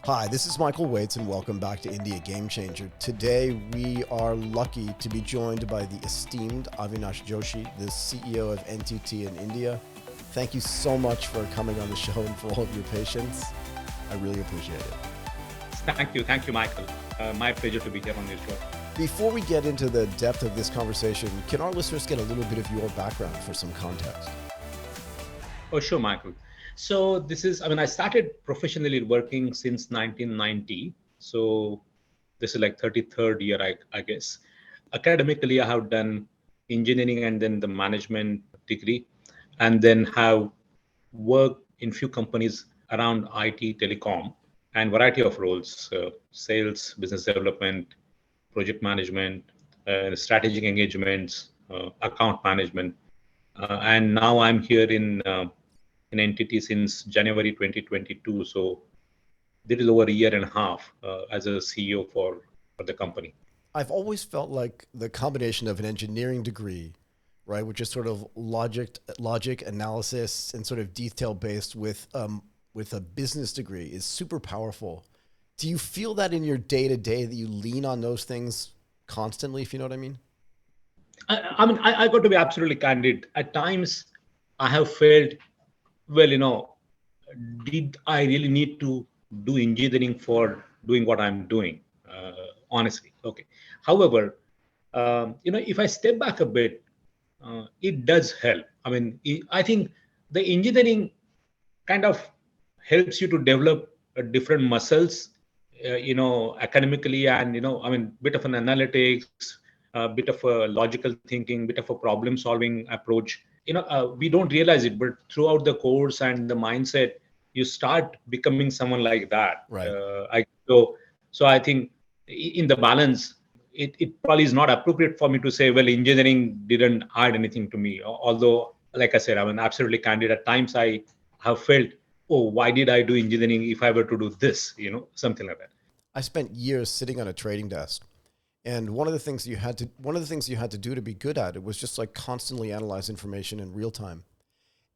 Hi, this is Michael Waits, and welcome back to India Game Changer. Today, we are lucky to be joined by the esteemed Avinash Joshi, the CEO of NTT in India. Thank you so much for coming on the show and for all of your patience. I really appreciate it. Thank you, Michael. My pleasure to be here on your show. Before we get into the depth of this conversation, can our listeners get a little bit of your background for some context? Oh, sure, Michael. So I started professionally working since 1990. So this is like 33rd year, I guess. Academically, I have done engineering and then the management degree, and then have worked in few companies around IT, telecom, and variety of roles: sales, business development, project management, strategic engagements, account management, and now I'm here in NTT since January 2022. So this is over a year and a half as a CEO for the company. I've always felt like the combination of an engineering degree, right, which is sort of logic analysis and sort of detail based with a business degree is super powerful. Do you feel that in your day to day that you lean on those things constantly, if you know what I mean? I got to be absolutely candid. At times, I have felt, well, did I really need to do engineering for doing what I'm doing? Honestly, okay. However, if I step back a bit, it does help. I think the engineering kind of helps you to develop different muscles, academically, and bit of an analytics, a bit of a logical thinking, bit of a problem solving approach. We don't realize it, but throughout the course and the mindset, you start becoming someone like that. Right. So I think in the balance, it probably is not appropriate for me to say, well, engineering didn't add anything to me. Although, like I said, I'm absolutely candid. At times, I have felt, oh, why did I do engineering if I were to do this? Something like that. I spent years sitting on a trading desk. And one of the things you had to do to be good at it was just like constantly analyze information in real time.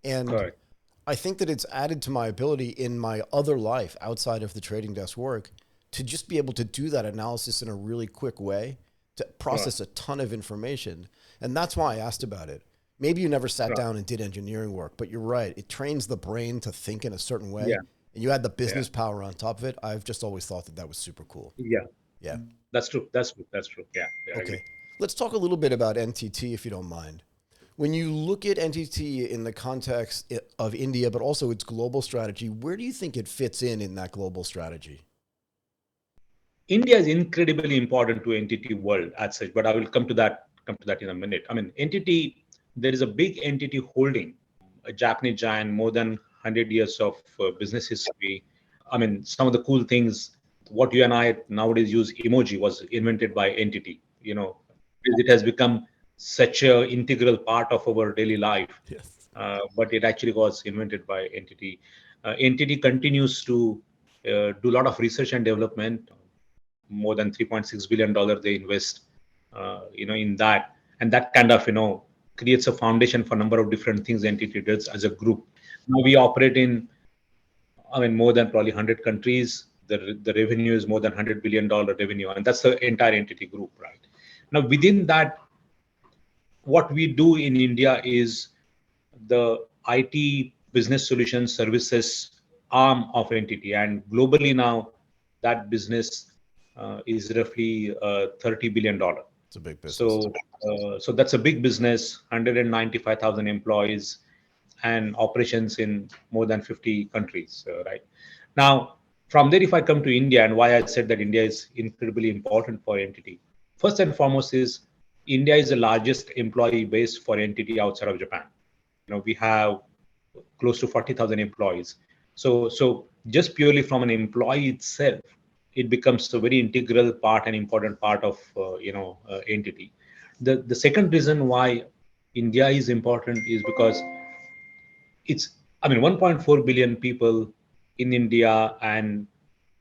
And Correct. I think that it's added to my ability in my other life outside of the trading desk work to just be able to do that analysis in a really quick way, to Right. process a ton of information. And that's why I asked about it. Maybe you never sat Right. down and did engineering work, but you're right. It trains the brain to think in a certain way. Yeah. And you add the Yeah. business power on top of it. I've just always thought that that was super cool. Yeah. Yeah. That's true. That's true. That's true. Yeah. Yeah, I agree. Okay. Let's talk a little bit about NTT if you don't mind. When you look at NTT in the context of India, but also its global strategy, where do you think it fits in that global strategy? India is incredibly important to entity world as such, but I will come to that in a minute. Entity, there is a big entity holding, a Japanese giant, more than 100 years of business history. Some of the cool things, what you and I nowadays use emoji was invented by entity. It has become such a integral part of our daily life, Yes. but it actually was invented by entity. Entity continues to do a lot of research and development. More than $3.6 billion they invest, in that, and that kind of creates a foundation for a number of different things entity does as a group. Now we operate in, more than probably 100 countries. The revenue is more than $100 billion revenue, and that's the entire entity group, right? Now within that, what we do in India is the IT business solution services arm of entity, and globally now that business is roughly $30 billion. It's a big business. So that's a big business, 195,000 employees, and operations in more than 50 countries. Right now, from there, if I come to India, and why I said that India is incredibly important for entity, first and foremost is India is the largest employee base for entity outside of Japan. We have close to 40,000 employees. So just purely from an employee itself, it becomes a very integral part and important part of entity. The second reason why India is important is because it's 1.4 billion people in India, and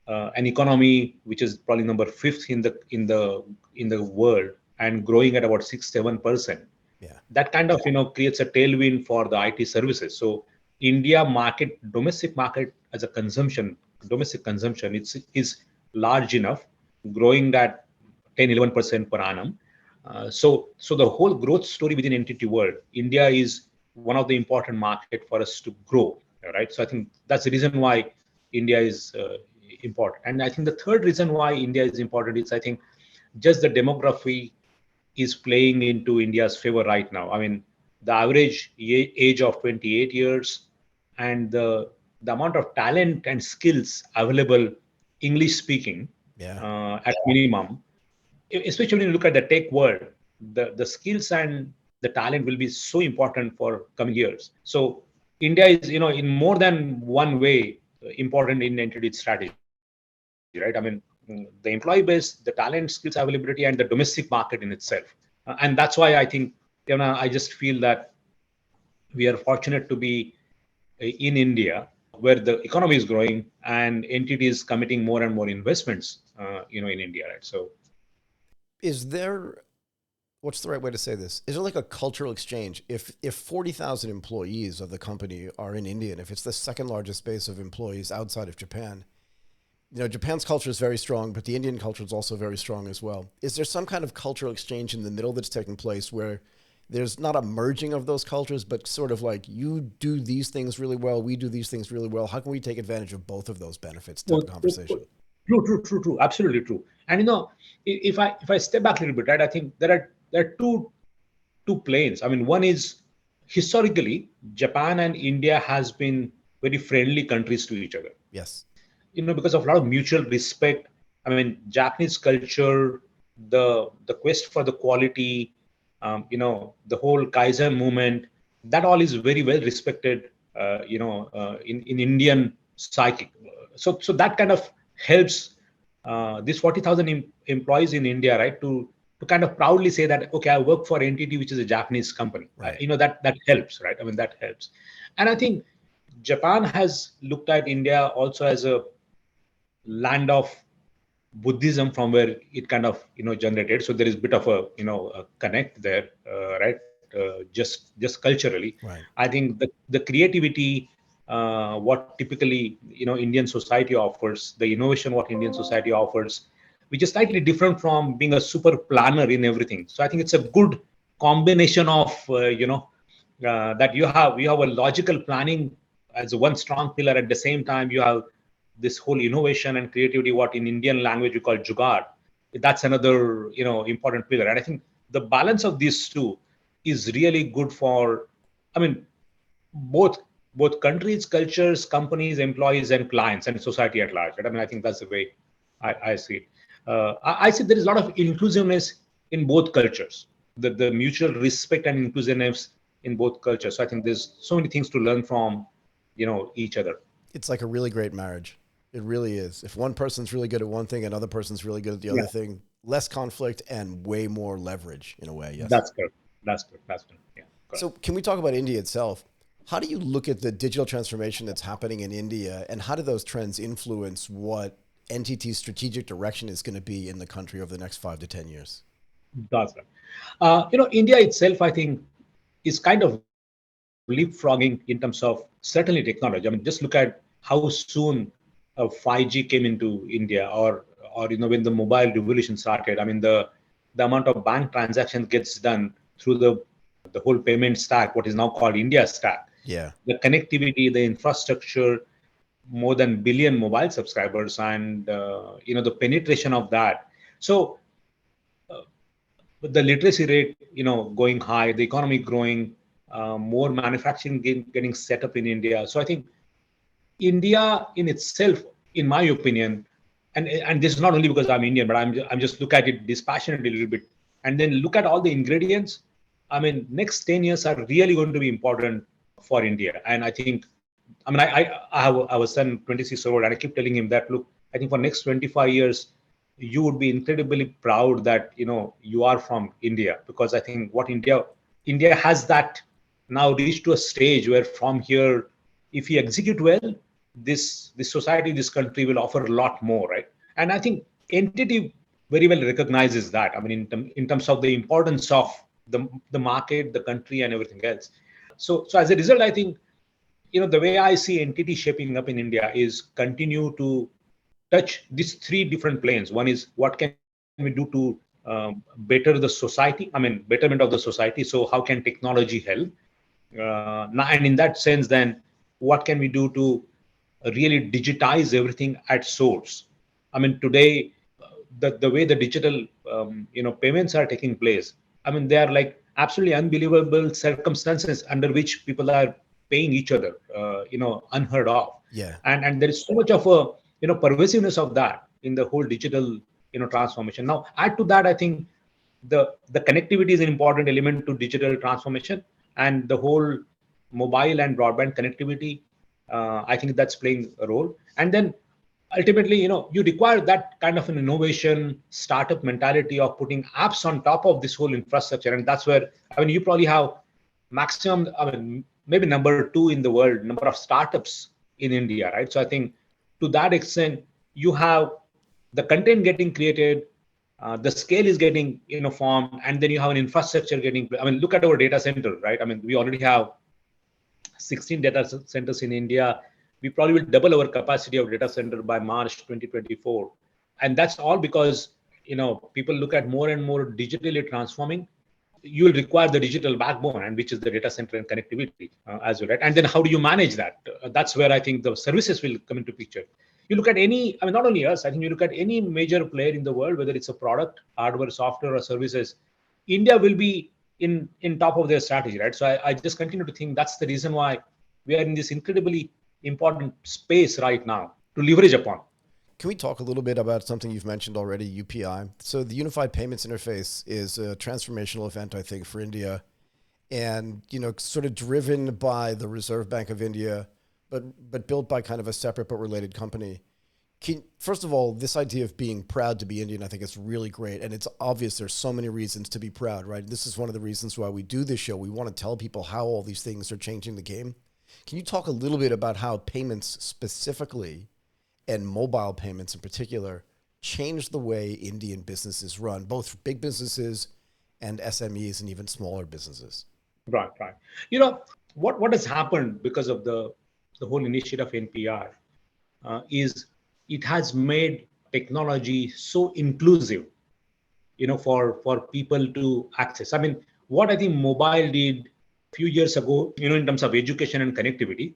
an economy which is probably number fifth in the world, and growing at about 6-7%. Yeah. That kind of creates a tailwind for the IT services. So India market, domestic market as a consumption domestic consumption is large enough, growing at 10-11% per annum. So the whole growth story within NTT world, India is one of the important market for us to grow, right? So I think that's the reason why India is important. And I think the third reason why India is important is, I think, just the demography is playing into India's favor right now. I mean, the average age of 28 years, and the amount of talent and skills available, English speaking, Yeah. at minimum, especially when you look at the tech world, the skills and the talent will be so important for coming years. So India is, in more than one way, important in entity strategy, right? I mean, the employee base, the talent, skills availability, and the domestic market in itself. And that's why I think, I just feel that we are fortunate to be in India, where the economy is growing and entities committing more and more investments, in India, right? So Is there, what's the right way to say this? Is there like a cultural exchange? If 40,000 employees of the company are in India, and if it's the second largest base of employees outside of Japan, Japan's culture is very strong, but the Indian culture is also very strong as well. Is there some kind of cultural exchange in the middle that's taking place where there's not a merging of those cultures, but sort of like, you do these things really well, we do these things really well. How can we take advantage of both of those benefits type of conversation? true, absolutely true. And if I step back a little bit, right, I think there are two planes. I mean, one is, historically, Japan and India has been very friendly countries to each other. Yes. Because of a lot of mutual respect. I mean, Japanese culture, the quest for the quality, the whole Kaizen movement, that all is very well respected, in Indian psyche. So that kind of helps these 40,000 employees in India, right, to kind of proudly say that, okay, I work for NTT, which is a Japanese company. Right. That helps, right? I mean, that helps. And I think Japan has looked at India also as a land of Buddhism, from where it kind of generated. So there is a bit of a connect there, right? Just culturally, Right. I think the creativity, what typically Indian society offers, the innovation what Indian society offers, which is slightly different from being a super planner in everything. So I think it's a good combination of that you have a logical planning as one strong pillar. At the same time, you have this whole innovation and creativity, what in Indian language we call jugaad. That's another important pillar. And I think the balance of these two is really good for, I mean, both countries, cultures, companies, employees, and clients, and society at large. Right? I mean, I think that's the way I see it. I see there is a lot of inclusiveness in both cultures, the mutual respect and inclusiveness in both cultures. So I think there's so many things to learn from, each other. It's like a really great marriage. It really is. If one person's really good at one thing, another person's really good at the Yeah, other thing, less conflict and way more leverage in a way. Yes. that's correct. That's correct. Yeah, correct. So can we talk about India itself? How do you look at the digital transformation that's happening in India, and how do those trends influence what NTT's strategic direction is going to be in the country over the next 5 to 10 years? That's right. India itself, I think, is kind of leapfrogging in terms of certainly technology. I mean, just look at how soon 5G came into India, or when the mobile revolution started. I mean, the amount of bank transactions gets done through the whole payment stack, what is now called India stack. Yeah. The connectivity, the infrastructure, more than billion mobile subscribers, and the penetration of that. So with the literacy rate, going high, the economy growing, more manufacturing getting set up in India. So I think India in itself, in my opinion, and this is not only because I'm Indian, but I'm just look at it dispassionately a little bit, and then look at all the ingredients. I mean, next 10 years are really going to be important for India. And I think, I mean, I have a son, 26-year-old, and I keep telling him that, look, I think for next 25 years, you would be incredibly proud that you are from India, because I think what India has that now reached to a stage where from here, if you execute well, this society, this country will offer a lot more, right? And I think entity very well recognizes that. I mean, in terms of the importance of the market, the country, and everything else. So as a result, I think the way I see NTT shaping up in India is continue to touch these three different planes. One is what can we do to better the society? I mean, betterment of the society. So how can technology help? And in that sense, then what can we do to really digitize everything at source? I mean, today, the way the digital payments are taking place, I mean, they are like absolutely unbelievable circumstances under which people are paying each other, unheard of. Yeah. And there is so much of a pervasiveness of that in the whole digital transformation. Now, add to that, I think the connectivity is an important element to digital transformation, and the whole mobile and broadband connectivity, I think that's playing a role. And then ultimately, you require that kind of an innovation startup mentality of putting apps on top of this whole infrastructure. And that's where, I mean, you probably have maximum, I mean, maybe number two in the world number of startups in India, right? So I think to that extent, you have the content getting created, the scale is getting formed, and then you have an infrastructure getting. I mean, look at our data center, right? I mean, we already have 16 data centers in India. We probably will double our capacity of data center by March 2024, and that's all because people look at more and more digitally transforming. You will require the digital backbone, and which is the data center and connectivity as well, right? And then how do you manage that? That's where I think the services will come into picture. You look at any, I mean, not only us, I think you look at any major player in the world, whether it's a product, hardware, software, or services, India will be in top of their strategy, right? So I just continue to think that's the reason why we are in this incredibly important space right now to leverage upon. Can we talk a little bit about something you've mentioned already, UPI? So the Unified Payments Interface is a transformational event, I think, for India, and sort of driven by the Reserve Bank of India, but built by kind of a separate but related company. First of all, this idea of being proud to be Indian, I think is really great, and it's obvious there's so many reasons to be proud, right? This is one of the reasons why we do this show. We want to tell people how all these things are changing the game. Can you talk a little bit about how payments specifically, and mobile payments in particular, changed the way Indian businesses run, both big businesses and SMEs and even smaller businesses? Right, right. What has happened because of the whole initiative of NPR is it has made technology so inclusive, for people to access. I mean, what I think mobile did a few years ago, in terms of education and connectivity,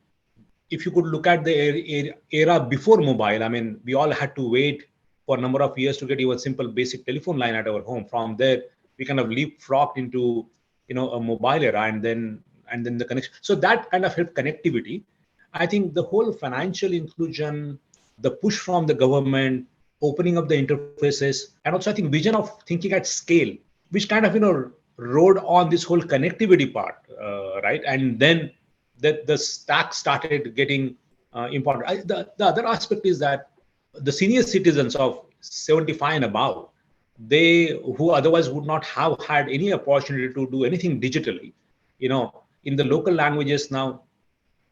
if you could look at the era before mobile, I mean, we all had to wait for a number of years to get even simple basic telephone line at our home. From there, we kind of leapfrogged into, a mobile era, and then the connection. So that kind of helped connectivity. I think the whole financial inclusion, the push from the government, opening up the interfaces, and also I think vision of thinking at scale, which kind of rode on this whole connectivity part, right? And then the stack started getting important. The other aspect is that the senior citizens of 75 and above, they who otherwise would not have had any opportunity to do anything digitally, in the local languages now,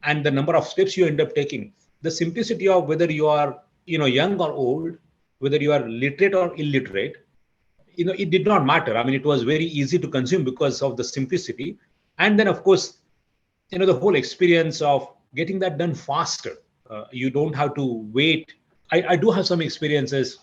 and the number of steps you end up taking, the simplicity of whether you are young or old, whether you are literate or illiterate, it did not matter. I mean, it was very easy to consume because of the simplicity. And then of course, the whole experience of getting that done faster. You don't have to wait. I do have some experiences.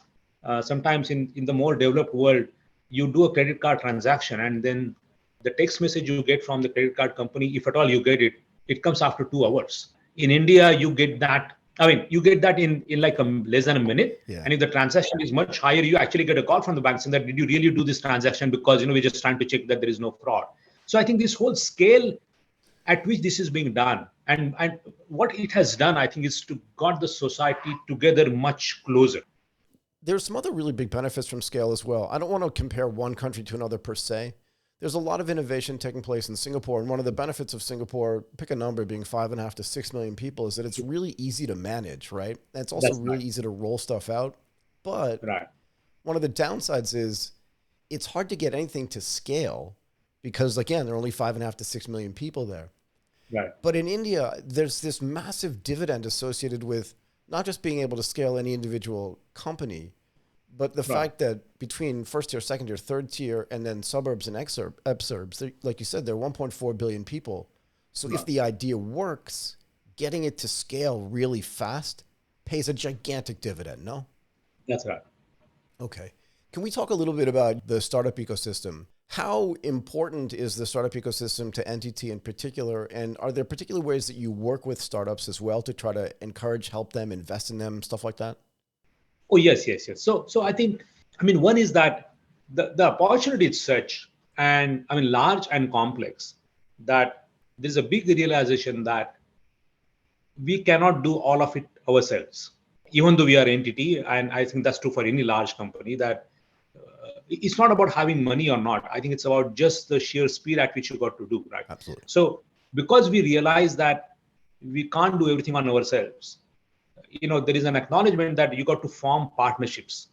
Sometimes in the more developed world, you do a credit card transaction, and then the text message you get from the credit card company, if at all you get it, it comes after 2 hours. In India, you get that. I mean, you get that in like less than a minute. Yeah. And if the transaction is much higher, you actually get a call from the bank saying that, did you really do this transaction? Because we're just trying to check that there is no fraud. So I think this whole scale at which this is being done, and what it has done, I think, is to got the society together much closer. There's some other really big benefits from scale as well. I don't want to compare one country to another per se. There's a lot of innovation taking place in Singapore, and one of the benefits of Singapore, pick a number, being 5.5 to 6 million people, is that it's really easy to manage, right? And it's also That's really right. easy to roll stuff out. But Right. one of the downsides is it's hard to get anything to scale because, again, there are only 5.5 to 6 million people there. Right. But in India, there's this massive dividend associated with not just being able to scale any individual company, but the Right. fact that between first tier, second tier, third tier, and then suburbs and exurbs, like you said, there are 1.4 billion people. So if Right. the idea works, getting it to scale really fast pays a gigantic dividend, no? That's right. Okay. Can we talk a little bit about the startup ecosystem? How important is the startup ecosystem to NTT in particular? And are there particular ways that you work with startups as well to try to encourage, help them, invest in them, stuff like that? Oh, yes, yes, yes. So I think, I mean, one is that the opportunity is such, and I mean, large and complex, that there's a big realization that we cannot do all of it ourselves, even though we are entity. And I think that's true for any large company, that it's not about having money or not. I think it's about just the sheer speed at which you got to do, right? Absolutely. So because we realize that we can't do everything on ourselves, there is an acknowledgement that you got to form partnerships,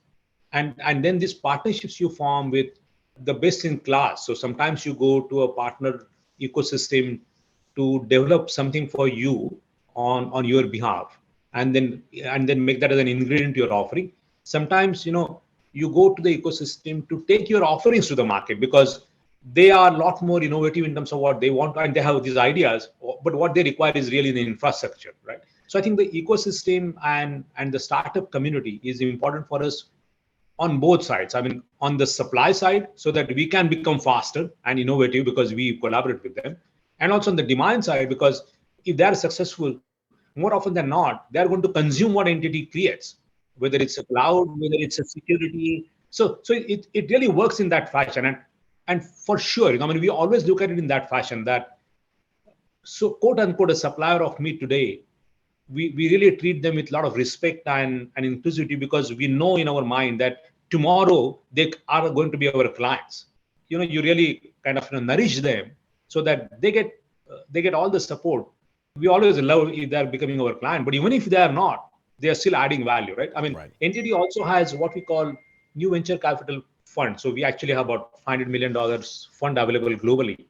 and then these partnerships you form with the best in class. So sometimes you go to a partner ecosystem to develop something for you on your behalf, and then make that as an ingredient to your offering. Sometimes you go to the ecosystem to take your offerings to the market, because they are a lot more innovative in terms of what they want, and they have these ideas, but what they require is really the infrastructure, right? So I think the ecosystem and the startup community is important for us on both sides. I mean, on the supply side, so that we can become faster and innovative because we collaborate with them, and also on the demand side, because if they are successful, more often than not, they are going to consume what entity creates, whether it's a cloud, whether it's a security. So it really works in that fashion, and for sure, I mean, we always look at it in that fashion, that so quote unquote a supplier of meat today, we really treat them with a lot of respect and inclusivity, because we know in our mind that tomorrow they are going to be our clients. You really kind of nourish them so that they get all the support. We always love if they're becoming our client, but even if they are not, they are still adding value, right? I mean, Right. NTT also has what we call new venture capital fund. So we actually have about $500 million fund available globally,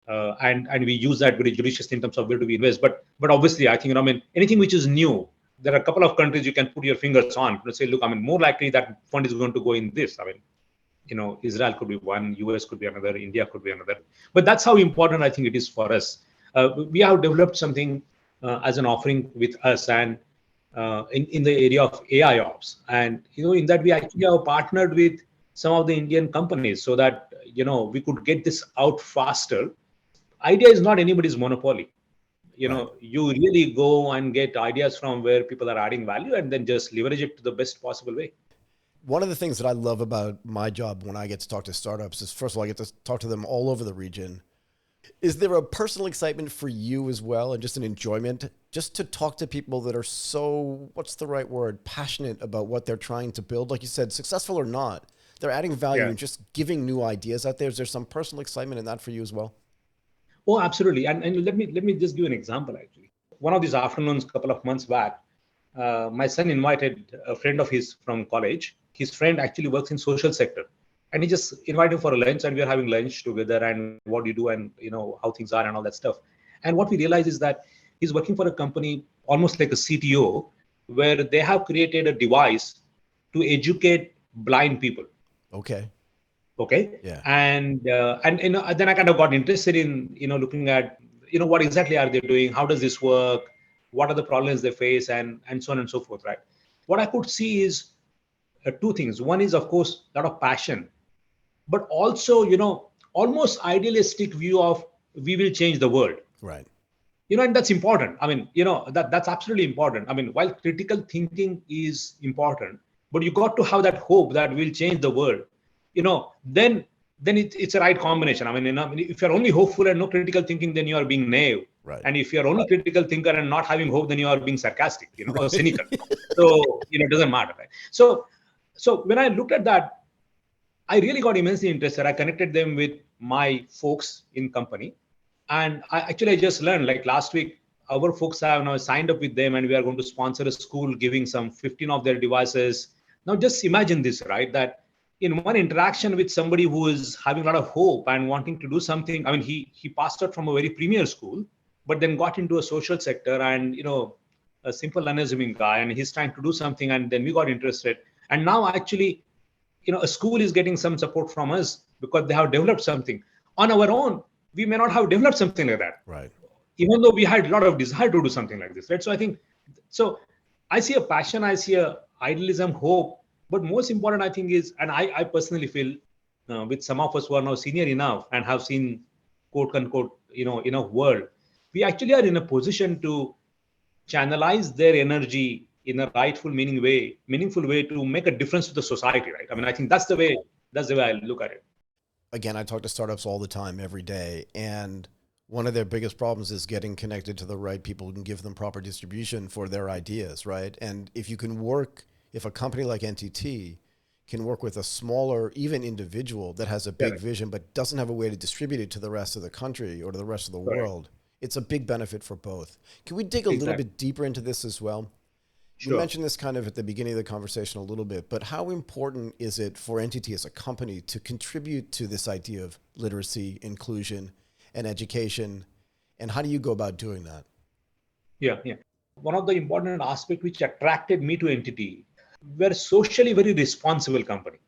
and we use that very judiciously in terms of where do we invest. But obviously, I think, I mean, anything which is new, there are a couple of countries you can put your fingers on to say, look, I mean, more likely that fund is going to go in this. I mean, Israel could be one, US could be another, India could be another. But that's how important I think it is for us. We have developed something as an offering with us, and in the area of AI ops. And in that we actually have partnered with some of the Indian companies, so that we could get this out faster. Idea is not anybody's monopoly. Right. You really go and get ideas from where people are adding value, and then just leverage it to the best possible way. One of the things that I love about my job when I get to talk to startups is, first of all, I get to talk to them all over the region. Is there a personal excitement for you as well, and just an enjoyment just to talk to people that are so, what's the right word, passionate about what they're trying to build? Like you said, successful or not, they're adding value Yeah. and just giving new ideas out there. Is there some personal excitement in that for you as well? Oh, absolutely. And let me just give an example. Actually, one of these afternoons, couple of months back, my son invited a friend of his from college. His friend actually works in social sector, and he just invited him for a lunch, and we are having lunch together, and what do you do, and how things are, and all that stuff. And what we realized is that he's working for a company almost like a CTO, where they have created a device to educate blind people. Okay. Okay. Yeah. And then I kind of got interested in looking at what exactly are they doing, how does this work, what are the problems they face, and so on and so forth, right? What I could see is two things. One is, of course, a lot of passion, but also almost idealistic view of we will change the world. Right. And that's important. I mean, that's absolutely important. I mean, while critical thinking is important, but you got to have that hope that we'll change the world. Then it's a right combination. I mean, if you're only hopeful and no critical thinking, then you are being naive. Right. And if you're only critical thinker and not having hope, then you are being sarcastic, or Right. cynical. So it doesn't matter, right? So when I looked at that, I really got immensely interested. I connected them with my folks in company, and I just learned, like last week, our folks have now signed up with them, and we are going to sponsor a school giving some 15 of their devices. Now, just imagine this, right? That in one interaction with somebody who is having a lot of hope and wanting to do something. I mean, he passed out from a very premier school, but then got into a social sector, and a simple unassuming guy, and he's trying to do something, and then we got interested, and now actually a school is getting some support from us because they have developed something. On our own, we may not have developed something like that. Right. even though we had a lot of desire to do something like this, right? So I think, so I see a passion, I see a idealism, hope, but most important, I think, is, and I personally feel, with some of us who are now senior enough and have seen, quote unquote, enough world, we actually are in a position to channelize their energy in a rightful, meaningful way to make a difference to the society, right? I mean, I think that's the way I look at it. Again, I talk to startups all the time, every day, and one of their biggest problems is getting connected to the right people who can give them proper distribution for their ideas, right? And if you can work, if a company like NTT can work with a smaller, even individual that has a big Correct. vision but doesn't have a way to distribute it to the rest of the country or to the rest of the Correct. world, it's a big benefit for both. Can we dig a little Exactly. bit deeper into this as well? You Sure. mentioned this kind of at the beginning of the conversation a little bit, but how important is it for NTT as a company to contribute to this idea of literacy, inclusion, and education? And how do you go about doing that? Yeah, yeah. One of the important aspects which attracted me to NTT, we're socially very responsible company.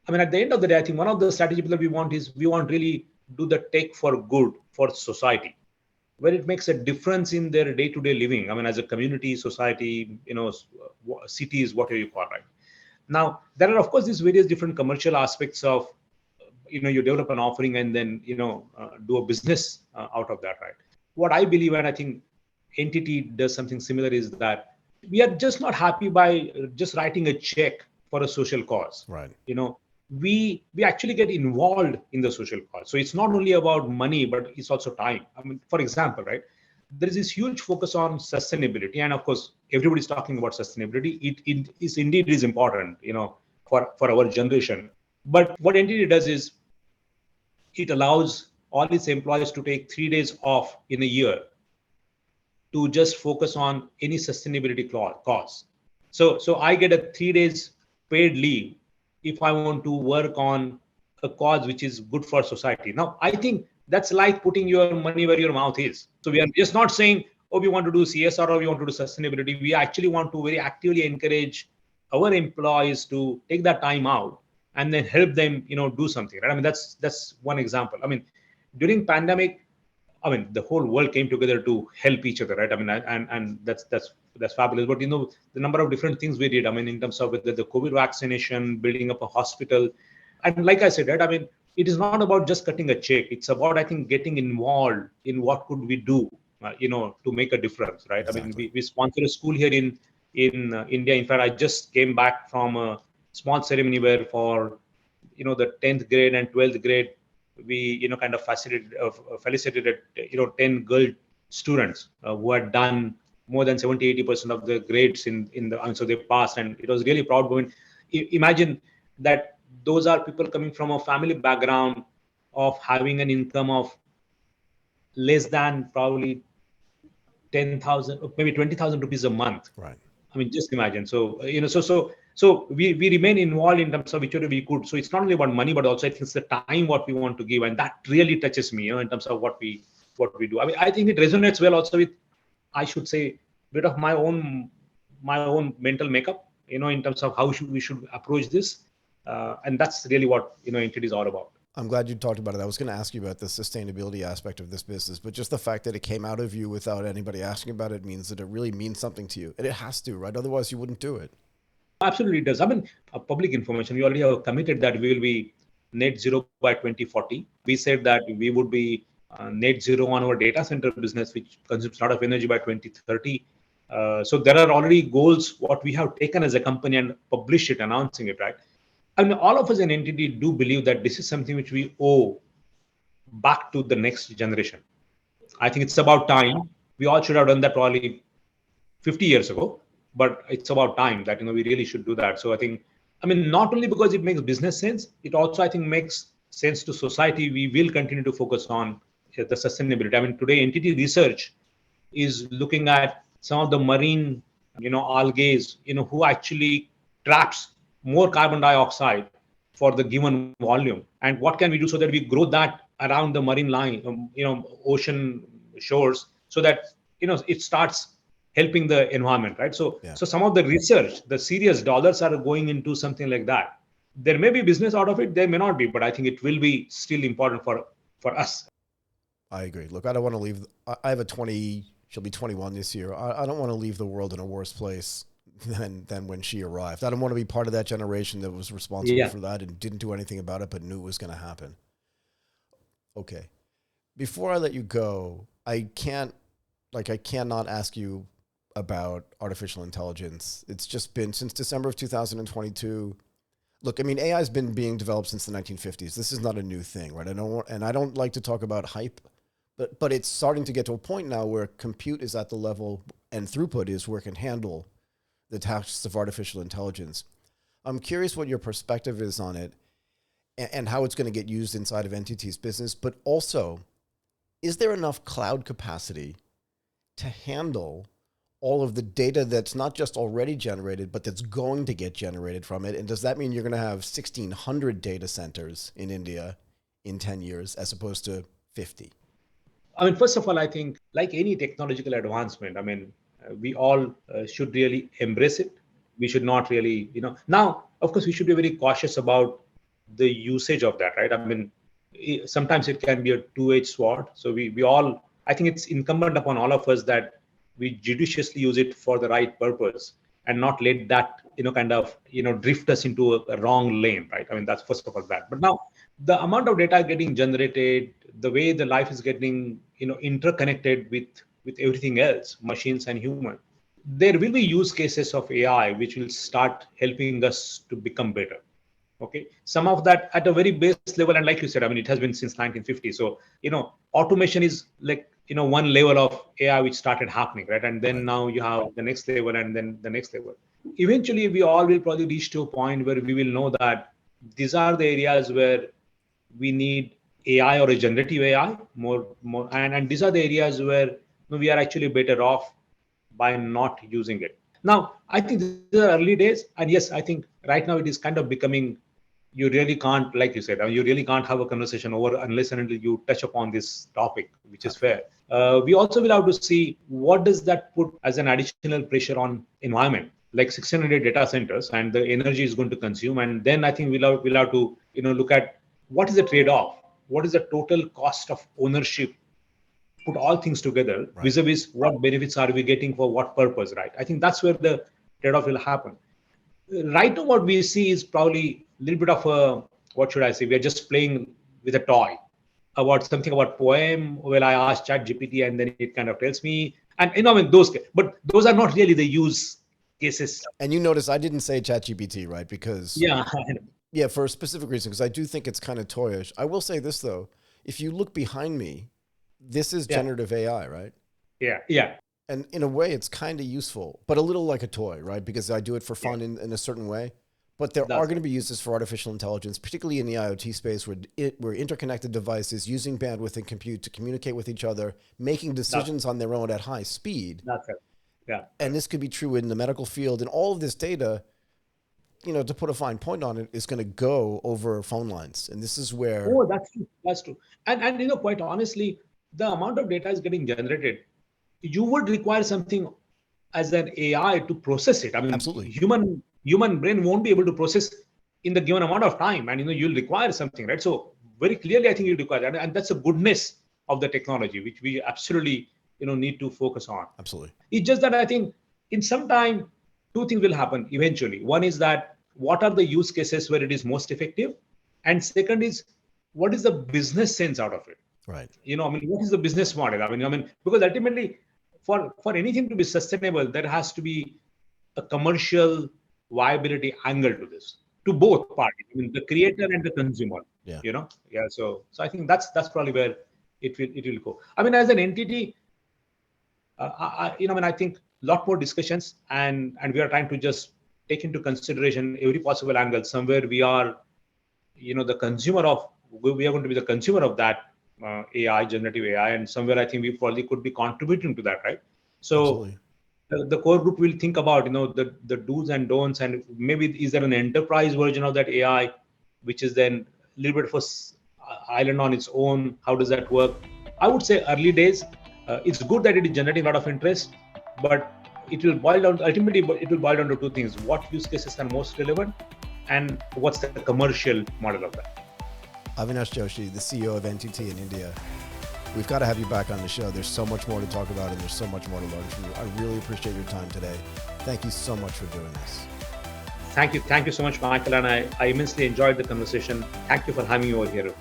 I mean, at the end of the day, I think one of the strategies that we want is we want really do the tech for good for society, where it makes a difference in their day-to-day living. I mean, as a community, society, cities, whatever you call, right? Now, there are of course these various different commercial aspects of, you develop an offering and then do a business out of that, right? What I believe, and I think entity does something similar, is that we are just not happy by just writing a check for a social cause. Right. We actually get involved in the social cause, so it's not only about money but it's also time. I mean, for example, right, there is this huge focus on sustainability, and of course everybody's talking about sustainability. It is indeed is important, for our generation. But what entity does is it allows all its employees to take 3 days off in a year to just focus on any sustainability cause. So I get a 3 days paid leave if I want to work on a cause which is good for society. Now, I think that's like putting your money where your mouth is. So we are just not saying, oh, we want to do CSR or we want to do sustainability. We actually want to very actively encourage our employees to take that time out and then help them, do something. Right? I mean, that's one example. I mean, during pandemic, I mean, the whole world came together to help each other, right? I mean, and that's fabulous. But the number of different things we did. I mean, in terms of whether the COVID vaccination, building up a hospital, and like I said, right? I mean, it is not about just cutting a check. It's about, I think, getting involved in what could we do, to make a difference, right? I mean, Exactly. we sponsor a school here in India. In fact, I just came back from a small ceremony where for the 10th grade and 12th grade, we kind of felicitated 10 girl students who had done more than 70-80% of the grades in the, and so they passed, and it was really proud moment. Imagine that those are people coming from a family background of having an income of less than probably 10,000 maybe 20,000 rupees a month. Right. I mean, just imagine. So, so we remain involved in terms of whichever we could. So it's not only about money, but also I think it's the time what we want to give, and that really touches me, in terms of what we do. I mean, I think it resonates well also with, I should say, bit of my own mental makeup, in terms of how we should approach this, and that's really what entity is all about. I'm glad you talked about it. I was going to ask you about the sustainability aspect of this business, but just the fact that it came out of you without anybody asking about it means that it really means something to you. And it has to, right? Otherwise, you wouldn't do it. Absolutely, it does. I mean, public information. We already have committed that we will be net zero by 2040. We said that we would be net zero on our data center business, which consumes a lot of energy, by 2030. So there are already goals what we have taken as a company and published it, announcing it, right? I mean, all of us in entity do believe that this is something which we owe back to the next generation. I think it's about time. We all should have done that probably 50 years ago, but it's about time that we really should do that. So I think, I mean, not only because it makes business sense, it also, I think, makes sense to society. We will continue to focus on the sustainability. I mean, today entity research is looking at some of the marine algae, who actually traps more carbon dioxide for the given volume, and what can we do so that we grow that around the marine line, ocean shores, so that it starts helping the environment, right? So Yeah. so some of the research, the serious dollars are going into something like that. There may be business out of it, there may not be, but I think it will be still important for us. I agree. Look, I don't want to leave. I have a 20. She'll be 21 this year. I don't want to leave the world in a worse place than when she arrived. I don't want to be part of that generation that was responsible Yeah. for that and didn't do anything about it, but knew it was going to happen. Okay. Before I let you go, I cannot ask you about artificial intelligence. It's just been since December of 2022. Look, I mean, AI has been being developed since the 1950s. This is not a new thing, right? I don't like to talk about hype, but it's starting to get to a point now where compute is at the level and throughput is where it can handle the tasks of artificial intelligence. I'm curious what your perspective is on it and how it's going to get used inside of NTT's business, but also, is there enough cloud capacity to handle all of the data that's not just already generated, but that's going to get generated from it? And does that mean you're going to have 1,600 data centers in India in 10 years as opposed to 50? I mean, first of all, I think like any technological advancement, I mean, we all should really embrace it. We should not really, now, of course, we should be very cautious about the usage of that, right? I mean, sometimes it can be a two-edged sword. So we all, I think it's incumbent upon all of us that we judiciously use it for the right purpose and not let that, kind of, drift us into a wrong lane, right? I mean, that's first of all that. But now the amount of data getting generated, the way the life is getting, interconnected with everything else, machines and human, there will be use cases of AI which will start helping us to become better. Okay, some of that at a very base level, and like you said, I mean, it has been since 1950. So automation is like one level of AI which started happening, right? And then Right. now you have the next level, and then the next level. Eventually, we all will probably reach to a point where we will know that these are the areas where we need AI or a generative AI more, and these are the areas where we are actually better off by not using it. Now, I think these are early days, and yes, I think right now it is kind of becoming. You really can't, like you said, you really can't have a conversation over unless and until you touch upon this topic, which is fair. We also will have to see what does that put as an additional pressure on environment, like 600 data centers, and the energy is going to consume, and then I think we'll have to look at what is the trade-off, what is the total cost of ownership, put all things together, Right. vis-a-vis what benefits are we getting for what purpose, right? I think that's where the trade-off will happen. Right now, what we see is probably a little bit of a, what should I say? We are just playing with a toy about something about poem. Well, I asked Chat GPT, and then it kind of tells me, and I mean but those are not really the use cases. And you notice I didn't say ChatGPT, right? Because, Yeah, yeah, for a specific reason, because I do think it's kind of toyish. I will say this, though. If you look behind me, this is yeah, generative AI, right? yeah. And in a way, it's kind of useful, but a little like a toy, right? Because I do it for Yeah. fun in a certain way. But there are That's going to right. be uses for artificial intelligence, particularly in the IoT space, where interconnected devices using bandwidth and compute to communicate with each other, making That's decisions on their own at high speed. that's it. Yeah. And this could be true in the medical field. And all of this data, to put a fine point on it, is going to go over phone lines. And this is where, Oh, that's true. That's true. And quite honestly, the amount of data is getting generated, you would require something as an AI to process it. I mean, absolutely, human brain won't be able to process in the given amount of time, and you'll require something, right? So very clearly, I think you require that, and that's a goodness of the technology, which we absolutely need to focus on. absolutely. It's just that I think in some time, two things will happen eventually. One is that what are the use cases where it is most effective? And second is what is the business sense out of it? Right. I mean, what is the business model? I mean, because ultimately, for anything to be sustainable, there has to be a commercial viability angle to this, to both parties, I mean, the creator and the consumer. Yeah. Yeah. So I think that's probably where it will go. I mean, as an entity, I mean, I think a lot more discussions, and we are trying to just take into consideration every possible angle. Somewhere we are, the consumer of, we are going to be the consumer of that AI, generative AI, and somewhere I think we probably could be contributing to that, right? So Absolutely. the core group will think about, the do's and don'ts, and maybe is there an enterprise version of that AI, which is then a little bit of island on its own. How does that work? I would say early days. It's good that it is generating a lot of interest, but it will boil down ultimately. But it will boil down to two things: what use cases are most relevant, and what's the commercial model of that. Avinash Joshi, the CEO of NTT in India. we've got to have you back on the show. There's so much more to talk about, and there's so much more to learn from you. I really appreciate your time today. Thank you so much for doing this. Thank you so much, Michael, and I immensely enjoyed the conversation. Thank you for having me over here.